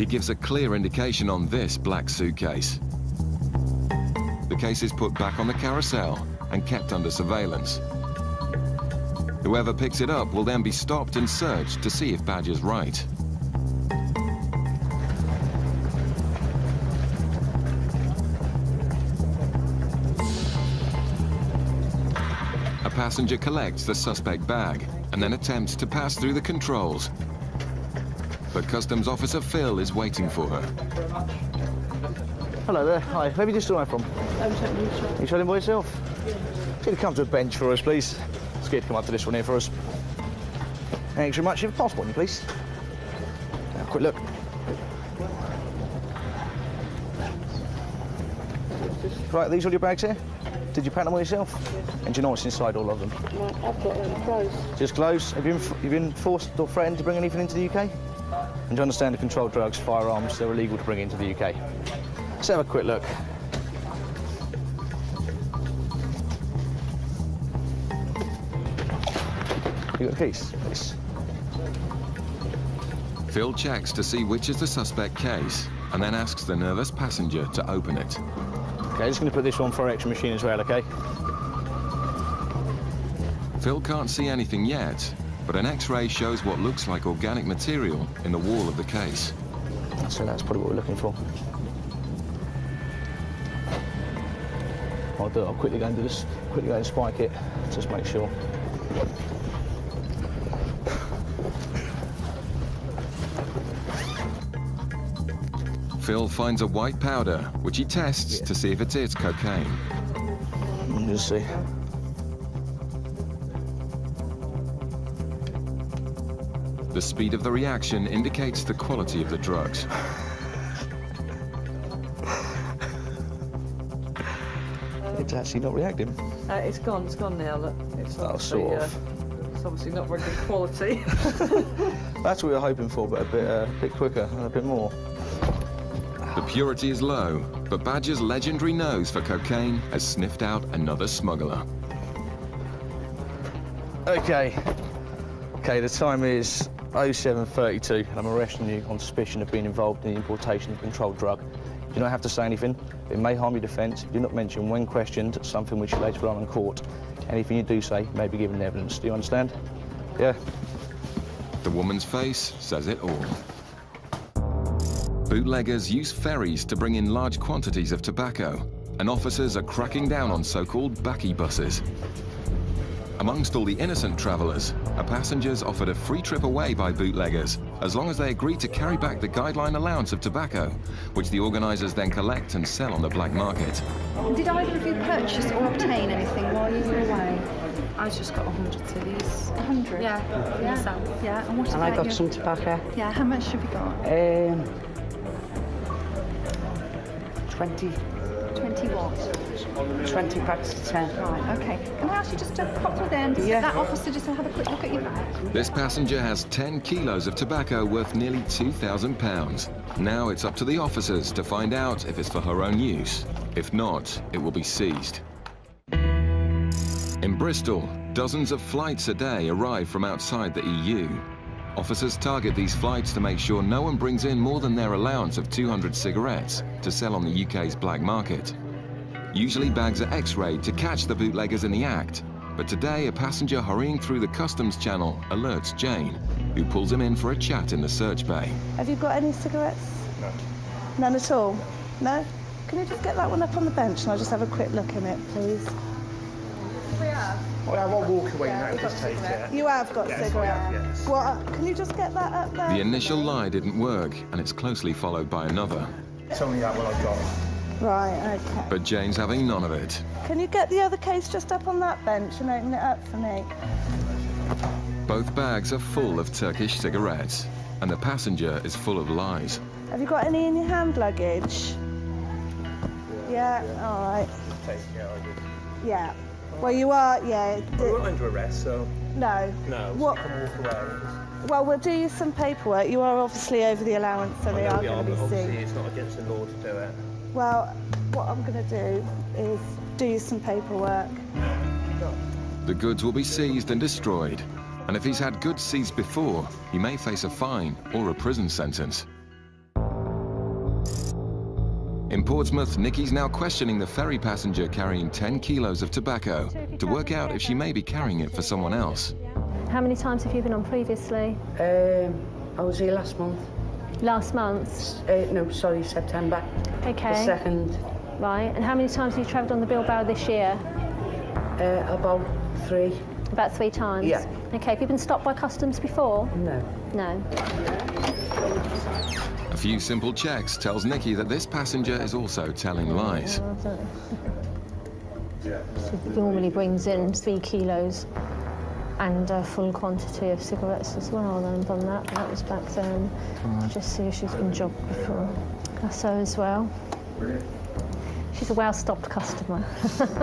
He gives a clear indication on this black suitcase. The case is put back on the carousel and kept under surveillance. Whoever picks it up will then be stopped and searched to see if Badger's right. A passenger collects the suspect bag and then attempts to pass through the controls. But Customs Officer Phil is waiting for her. Hello there. Hi. Where have you just arrived from? I'm checking you. You showing by yourself? Can you come to a bench for us, please? Scared to come up to this one here for us. Thanks very much. You have a passport on you, please? Have a quick look. Right, these all your bags here? Did you pack them all yourself? And do you know what's inside all of them? No, I've got them clothes. Just clothes? Have you been forced or threatened to bring anything into the UK? And do you understand the controlled drugs, firearms, they're illegal to bring into the UK? Let's have a quick look. You got a keys, please? Phil checks to see which is the suspect case and then asks the nervous passenger to open it. Okay, just going to put this one for our extra machine as well, okay? Phil can't see anything yet, but an X-ray shows what looks like organic material in the wall of the case. So that's probably what we're looking for. I'll quickly go and do this, quickly go and spike it, just make sure. Phil finds a white powder, which he tests to see if it is cocaine. Just see. The speed of the reaction indicates the quality of the drugs. It's actually not reacting. It's gone now, look. It's sort of. It's obviously not very good quality. That's what we were hoping for, but a bit quicker and a bit more. The purity is low, but Badger's legendary nose for cocaine has sniffed out another smuggler. Okay, the time is 07:32, and I'm arresting you on suspicion of being involved in the importation of a controlled drug. You do not have to say anything. It may harm your defence. Do not mention, when questioned, something which you later on in court. Anything you do say may be given evidence. Do you understand? Yeah. The woman's face says it all. Bootleggers use ferries to bring in large quantities of tobacco, and officers are cracking down on so-called backy buses. Amongst all the innocent travellers, a passenger's offered a free trip away by bootleggers, as long as they agree to carry back the guideline allowance of tobacco, which the organisers then collect and sell on the black market. Did either of you purchase or obtain anything while you were away? I just got 100 cedis. 100? Yeah. Yeah. And what And about I got you? some tobacco. Yeah, how much have you got? 20. 20 what? 20 packs of 10. Right, okay. Can I ask you just to pop with them? Yeah. That officer just to have a quick look at your bag. This passenger has 10 kilos of tobacco worth nearly £2,000. Now it's up to the officers to find out if it's for her own use. If not, it will be seized. In Bristol, dozens of flights a day arrive from outside the EU. Officers target these flights to make sure no one brings in more than their allowance of 200 cigarettes to sell on the UK's black market. Usually bags are X-rayed to catch the bootleggers in the act, but today a passenger hurrying through the customs channel alerts Jane, who pulls him in for a chat in the search bay. Have you got any cigarettes? No. None at all? No? Can you just get that one up on the bench and I'll just have a quick look in it, please? Well, I won't walk away now, just take it. You have got Yes, cigarettes? I have, yes. What? Can you just get that up there? The initial lie didn't work, and it's closely followed by another. It's only that one I've got. Right, okay. But Jane's having none of it. Can you get the other case just up on that bench and open it up for me? Both bags are full of Turkish cigarettes, and the passenger is full of lies. Have you got any in your hand luggage? Yeah, all right. Take it, I did. Yeah. Well, you are, yeah. We're not under arrest, so... No. No, What? you can walk away. Well, we'll do you some paperwork. You are obviously over the allowance, so they are going to be Obviously, seen. it's not against the law to do it. Well, what I'm going to do is do you some paperwork. The goods will be seized and destroyed, and if he's had goods seized before, he may face a fine or a prison sentence. In Portsmouth, Nikki's now questioning the ferry passenger carrying 10 kilos of tobacco to work out if she may be carrying it for someone else. How many times have you been on previously? I was here last month. Last month? No, sorry, September. Okay. The 2nd. Right, and how many times have you travelled on the Bilbao this year? About 3. About 3 times? Yeah. Okay, have you been stopped by customs before? No. No. A few simple checks tells Nikki that this passenger is also telling lies. She normally brings in 3 kilos and a full quantity of cigarettes as well. Then done that. That was back then. Just see if she's been jobbed before. That's her as well. She's a well-stocked customer.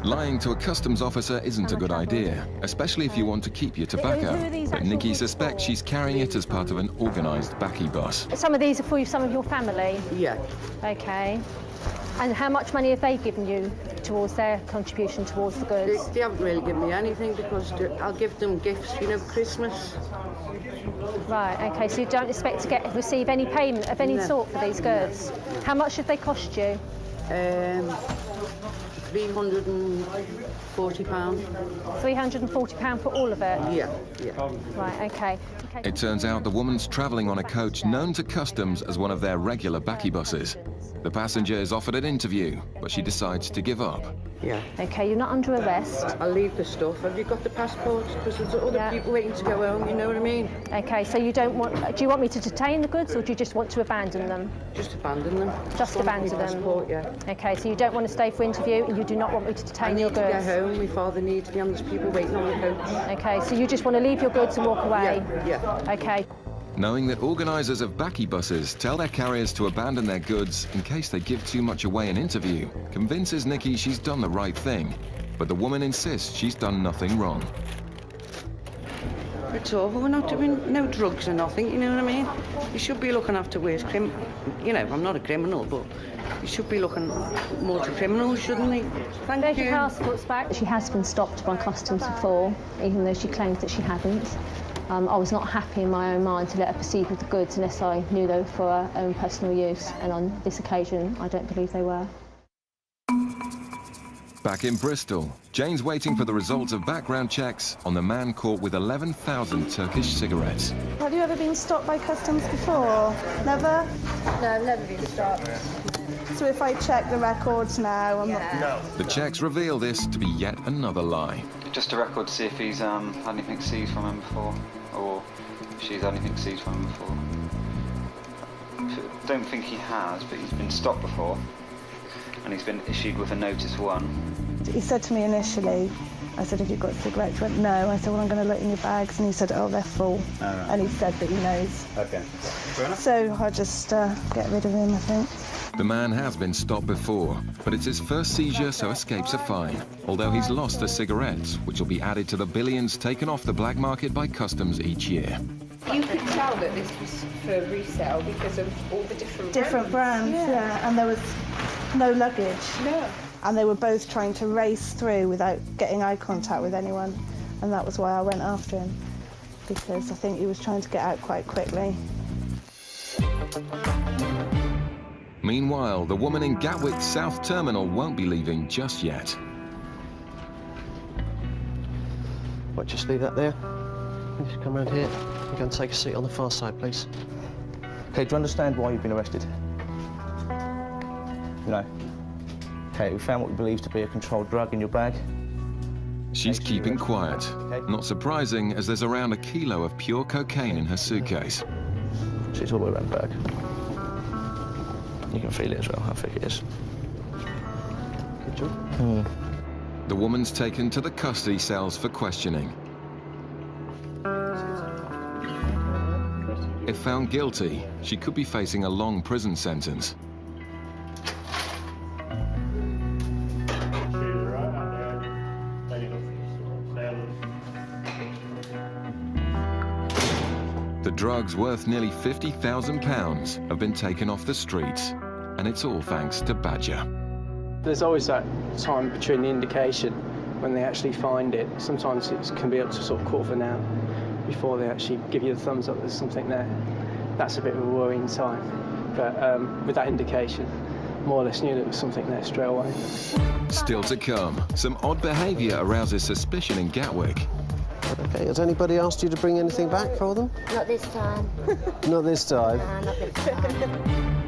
Lying to a customs officer isn't a good idea, especially if you want to keep your tobacco. But Nikki suspects she's carrying it as part of an organised backy bus. Some of these are for some of your family? Yeah. Okay. And how much money have they given you towards their contribution towards the goods? They haven't really given me anything because I'll give them gifts, you know, Christmas. Right, okay, so you don't expect to receive any payment of any sort for these goods? How much have they cost you? £340. £340 for all of it? Yeah. Right, okay. It turns out the woman's travelling on a coach known to customs as one of their regular backy buses. The passenger is offered an interview, but she decides to give up. Yeah. Okay, you're not under arrest. I'll leave the stuff. Have you got the passports? Because there's other people waiting to go home, you know what I mean? Okay, so you don't want... Do you want me to detain the goods or do you just want to abandon them? Just abandon them. Just abandon them? Passport, yeah. Okay, so you don't want to stay for interview and you do not want me to detain your goods? I need to get home. My father needs me and there's people waiting on the coach. Okay, so you just want to leave your goods and walk away? Yeah. Okay. Knowing that organisers of backy buses tell their carriers to abandon their goods in case they give too much away in interview, convinces Nikki she's done the right thing. But the woman insists she's done nothing wrong. It's awful. We're not doing no drugs or nothing, you know what I mean? You should be looking after waste you know, I'm not a criminal, but you should be looking more to criminals, shouldn't they? Thank you. Your passport's back. She has been stopped by customs before, even though she claims that she hadn't. I was not happy in my own mind to let her proceed with the goods unless I knew they were for her own personal use, and on this occasion, I don't believe they were. Back in Bristol, Jane's waiting for the results of background checks on the man caught with 11,000 Turkish cigarettes. Have you ever been stopped by customs before? Never? No, I've never been stopped. So if I check the records now, I'm not... No. The checks reveal this to be yet another lie. Just a record to see if he's had anything seized from him before, or if she's had anything seized from him before. Don't think he has, but he's been stopped before, and he's been issued with a notice 1. He said to me initially, I said, have you got cigarettes? He went, no. I said, well, I'm going to look in your bags. And he said, oh, they're full. Oh, right. And he said that he knows. Okay. Fair enough. So I'll just get rid of him, I think. The man has been stopped before, but it's his first seizure, so escapes a fine. Although he's lost the cigarettes, which will be added to the billions taken off the black market by customs each year. You could tell that this was for resale because of all the different brands, yeah. And there was no luggage. No. And they were both trying to race through without getting eye contact with anyone. And that was why I went after him, because I think he was trying to get out quite quickly. Meanwhile, the woman in Gatwick's South Terminal won't be leaving just yet. Right, just leave that there. Just come around here. You go and take a seat on the far side, please. Okay, do you understand why you've been arrested? No. Okay, we found what we believe to be a controlled drug in your bag. She's keeping quiet. Okay. Not surprising, as there's around 1 kilo of pure cocaine in her suitcase. So it's all the way around the bag. You can feel it as well, how thick it is. Good job. The woman's taken to the custody cells for questioning. If found guilty, she could be facing a long prison sentence. The drugs, worth nearly £50,000, have been taken off the streets, and it's all thanks to Badger. There's always that time between the indication when they actually find it. Sometimes it can be up to sort of quarter of an hour before they actually give you the thumbs up there's something there. That's a bit of a worrying time. But with that indication, more or less knew there was something there straight away. Still to come, some odd behaviour arouses suspicion in Gatwick. Okay, has anybody asked you to bring anything back for them? Not this time. Not this time? No, not this time.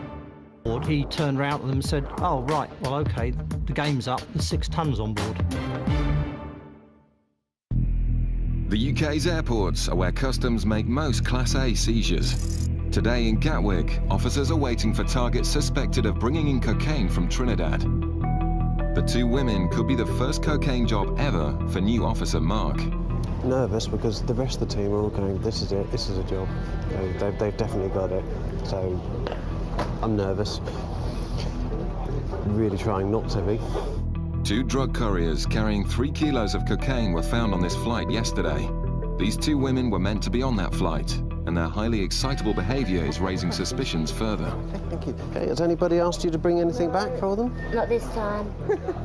He turned around to them and said, oh, right, well, OK, the game's up, there's 6 tonnes on board. The UK's airports are where customs make most Class A seizures. Today in Gatwick, officers are waiting for targets suspected of bringing in cocaine from Trinidad. The 2 women could be the first cocaine job ever for new officer Mark. Nervous because the rest of the team are all going, this is it, this is a job. They've definitely got it. So I'm nervous. Really trying not to be. 2 drug couriers carrying 3 kilos of cocaine were found on this flight yesterday. These 2 women were meant to be on that flight, and their highly excitable behaviour is raising suspicions further. Okay, thank you. Okay, has anybody asked you to bring anything back for them? Not this time.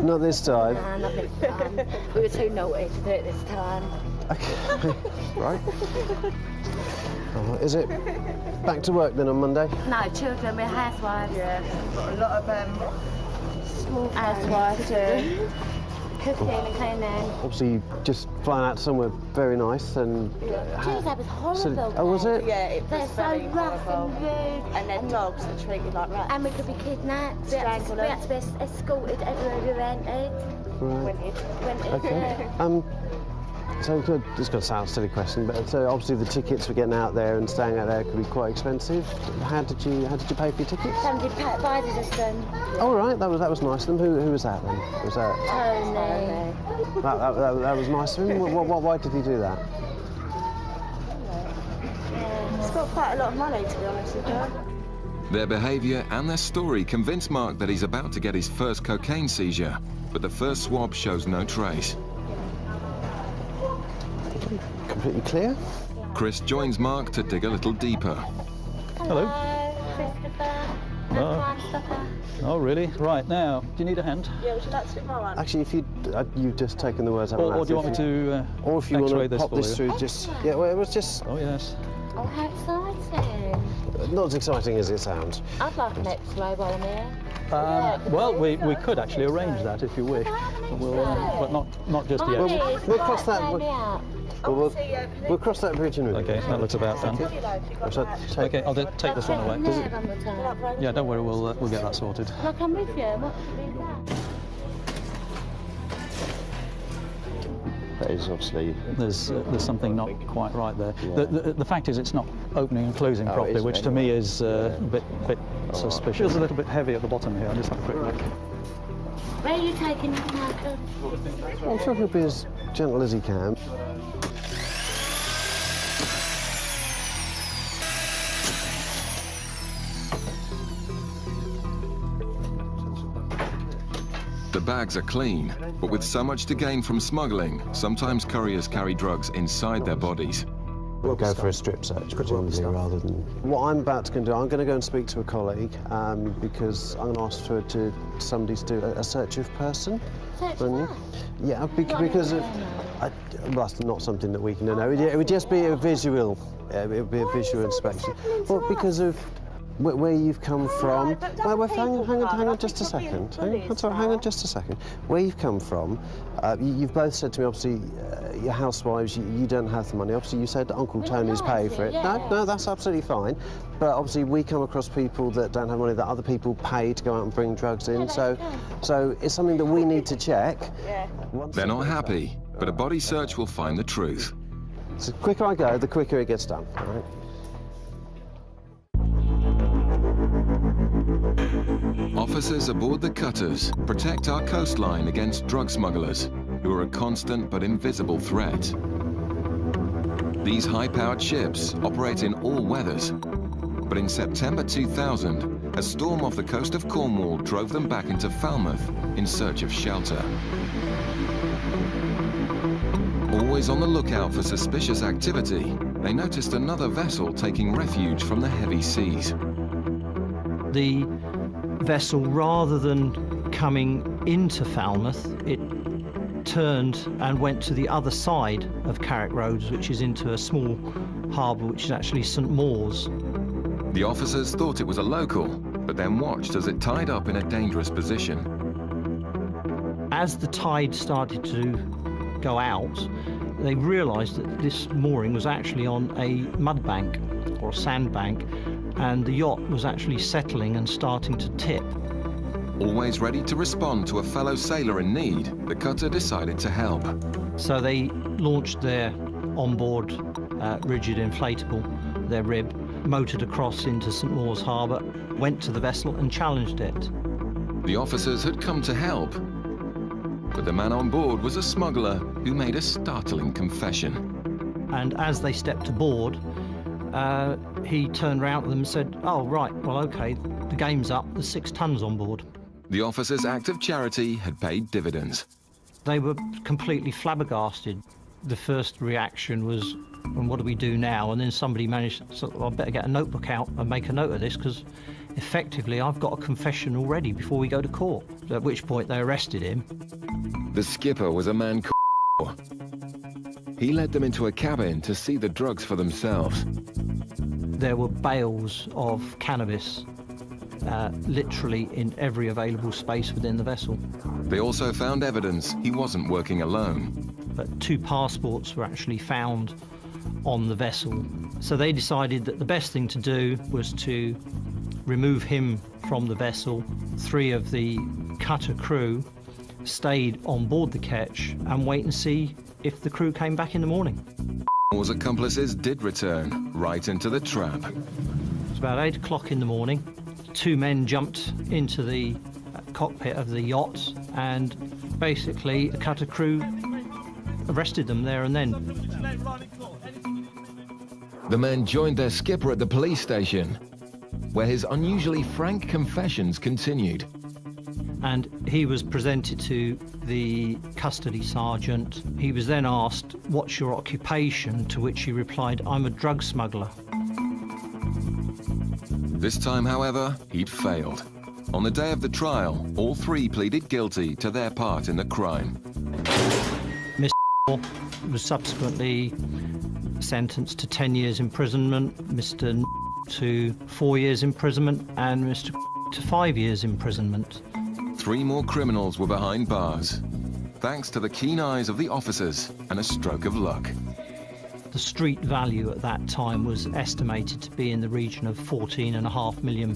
Not this time? No, not this time. We were too naughty to do it this time. Okay, right. Is it back to work then on Monday? No, children, we're housewives. Yeah, we've got a lot of small housewives too. Cooking and cleaning. Obviously, just flying out somewhere very nice and... Tuesday was horrible. Oh, was it? Yeah, it was They're very so rough horrible. and rude. And their dogs are treated like rats. And we could be kidnapped. We had to be escorted everywhere we went. Okay. So it's going to sound a silly question, but so obviously the tickets for getting out there and staying out there could be quite expensive. How did you pay for your tickets? Somebody provided us them. Oh right, that was nice of them. Who was that then? Was that Tony? That was nice of him. Why did he do that? He's got quite a lot of money, to be honest with you. Their behaviour and their story convince Mark that he's about to get his first cocaine seizure, but the first swab shows no trace. Completely clear. Chris joins Mark to dig a little deeper. Hello. Christopher. Oh, really? Right, now, do you need a hand? Yeah, would you like to stick my one? Actually, if you've just taken the words out of my mouth. Or do you want me to or if you want to pop this this through, just... Yeah, well, it was just... Oh, yes. Oh, how exciting. Not as exciting as it sounds. I'd like an X-ray while I'm here. Well, we could actually arrange that if you wish, but not just yet. We'll cross that. We'll cross that bridge in a minute. Okay, that looks about done. Okay, I'll take this one away. Yeah, don't worry, we'll get that sorted. Can I come with you? That is obviously... There's something not quite right there. Yeah. The fact is it's not opening and closing properly, which to me is a bit suspicious. Feels a little bit heavy at the bottom here. I'll just have a quick look. Where are you taking this, Michael? I'm sure he'll be as gentle as he can. The bags are clean, but with so much to gain from smuggling, sometimes couriers carry drugs inside their bodies. We'll go for a strip search, presumably, rather than... What I'm about to do, I'm going to go and speak to a colleague, because I'm going to ask for somebody to do a search of person. Search of Yeah, because of... well, that's not something that we can know. It would just be a visual... it would be a visual inspection. Well, because of... where you've come from. Hang on just a second. Hang on just a second. Where you've come from, you've both said to me, obviously, you're housewives, you don't have the money. Obviously, you said Uncle Tony's paid for it. Yeah. No, that's absolutely fine. But obviously, we come across people that don't have money, that other people pay to go out and bring drugs in. So it's something that we need to check. They're not happy, but a body search will find the truth. So the quicker I go, the quicker it gets done. All right? Officers aboard the cutters protect our coastline against drug smugglers, who are a constant but invisible threat. These high-powered ships operate in all weathers, but in September 2000, a storm off the coast of Cornwall drove them back into Falmouth in search of shelter. Always on the lookout for suspicious activity, they noticed another vessel taking refuge from the heavy seas. The vessel, rather than coming into Falmouth, it turned and went to the other side of Carrick Roads, which is into a small harbour, which is actually St Mawes. The officers thought it was a local, but then watched as it tied up in a dangerous position. As the tide started to go out, they realised that this mooring was actually on a mud bank or a sand bank, and the yacht was actually settling and starting to tip. Always ready to respond to a fellow sailor in need, the cutter decided to help. So they launched their onboard rigid inflatable, their rib, motored across into St Maur's Harbour, went to the vessel and challenged it. The officers had come to help, but the man on board was a smuggler who made a startling confession. And as they stepped aboard, he turned round to them and said, "Oh, right, well, OK, the game's up, there's 6 tons on board." The officers' act of charity had paid dividends. They were completely flabbergasted. The first reaction was, and what do we do now? And then somebody managed, so I better get a notebook out and make a note of this, because effectively I've got a confession already before we go to court. At which point they arrested him. The skipper was a man called. He led them into a cabin to see the drugs for themselves. There were bales of cannabis literally in every available space within the vessel. They also found evidence he wasn't working alone. But 2 passports were actually found on the vessel. So they decided that the best thing to do was to remove him from the vessel. 3 of the cutter crew stayed on board the ketch and wait and see if the crew came back in the morning. Moore's accomplices did return, right into the trap. It was about 8 o'clock in the morning. 2 men jumped into the cockpit of the yacht, and basically the cutter crew arrested them there and then. The men joined their skipper at the police station, where his unusually frank confessions continued. And he was presented to the custody sergeant. He was then asked, "What's your occupation?" To which he replied, "I'm a drug smuggler." This time, however, he'd failed. On the day of the trial, all 3 pleaded guilty to their part in the crime. Mr. was subsequently sentenced to 10 years imprisonment, Mr. to 4 years imprisonment, and Mr. to 5 years imprisonment. 3 more criminals were behind bars, thanks to the keen eyes of the officers and a stroke of luck. The street value at that time was estimated to be in the region of £14.5 million.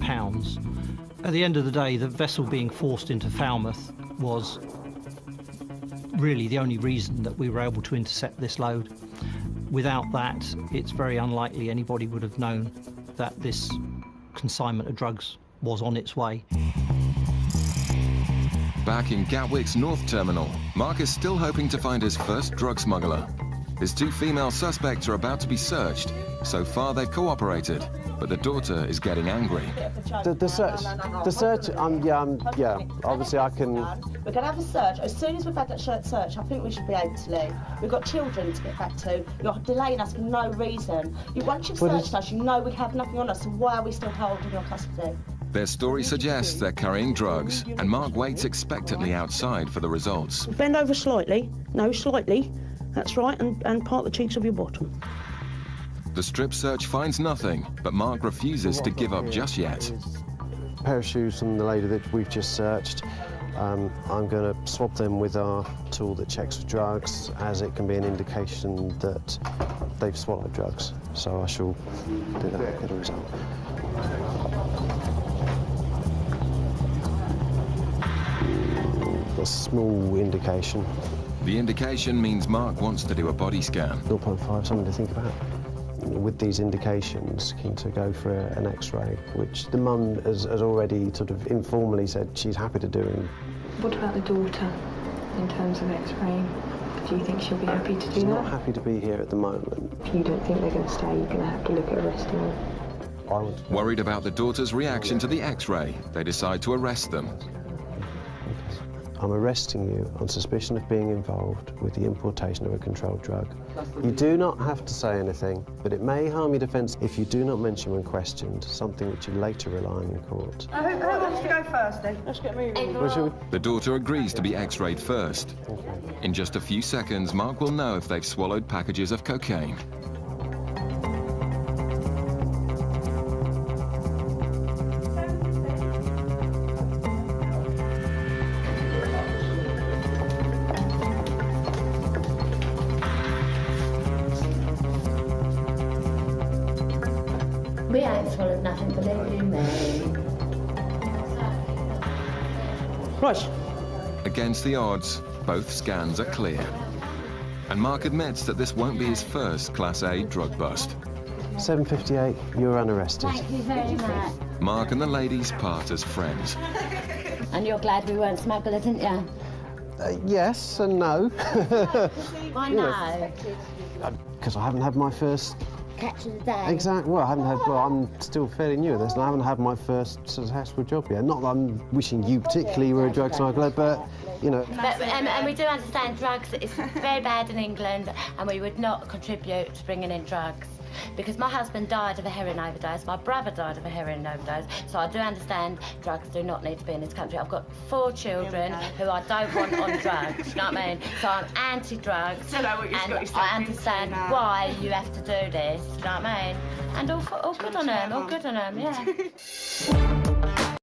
At the end of the day, the vessel being forced into Falmouth was really the only reason that we were able to intercept this load. Without that, it's very unlikely anybody would have known that this consignment of drugs was on its way. Back in Gatwick's North Terminal, Mark is still hoping to find his first drug smuggler. His 2 female suspects are about to be searched. So far, they've cooperated, but the daughter is getting angry. The search, yeah, obviously I can... We're going to have a search. As soon as we've had that search, I think we should be able to leave. We've got children to get back to. You're delaying us for no reason. Once you've searched us, you know we have nothing on us, so why are we still holding your custody? Their story suggests they're carrying drugs, and Mark waits expectantly outside for the results. Bend over slightly. No, slightly. That's right, and part the cheeks of your bottom. The strip search finds nothing, but Mark refuses to give up just yet. A pair of shoes from the lady that we've just searched. I'm going to swab them with our tool that checks for drugs, as it can be an indication that they've swallowed drugs. So I shall do that and get a result. A small indication. The indication means Mark wants to do a body scan. 0.5, something to think about. With these indications, keen to go for an X-ray, which the mum has already sort of informally said she's happy to do. What about the daughter in terms of X-ray? Do you think she'll be happy to do that? She's not happy to be here at the moment. If you don't think they're going to stay, you're going to have to look at arresting them. Worried about the daughter's reaction to the X-ray, they decide to arrest them. I'm arresting you on suspicion of being involved with the importation of a controlled drug. You do not have to say anything, but it may harm your defence if you do not mention when questioned, something which you later rely on in court. Who wants to go first, then? Let's get moving. The daughter agrees to be X-rayed first. In just a few seconds, Mark will know if they've swallowed packages of cocaine. full of nothing, believe you me. Right. Against the odds, both scans are clear. And Mark admits that this won't be his first Class A drug bust. 7:58, you're unarrested. Thank you very much. Mark and the ladies part as friends. And you're glad we weren't smugglers, aren't you? Yes and no. Why no? Because I haven't had my first... Catch of the day. Exactly. Well, I'm still fairly new at this, and I haven't had my first successful job yet. Not that I'm wishing you particularly were a drug smuggler, but, you know... And we do understand drugs is very bad in England, and we would not contribute to bringing in drugs. Because my husband died of a heroin overdose, my brother died of a heroin overdose, so I do understand drugs do not need to be in this country. I've got 4 children who I don't want on drugs, you know what I mean? So I'm anti-drugs, and I understand why you have to do this, you know what I mean? And all good on them, yeah.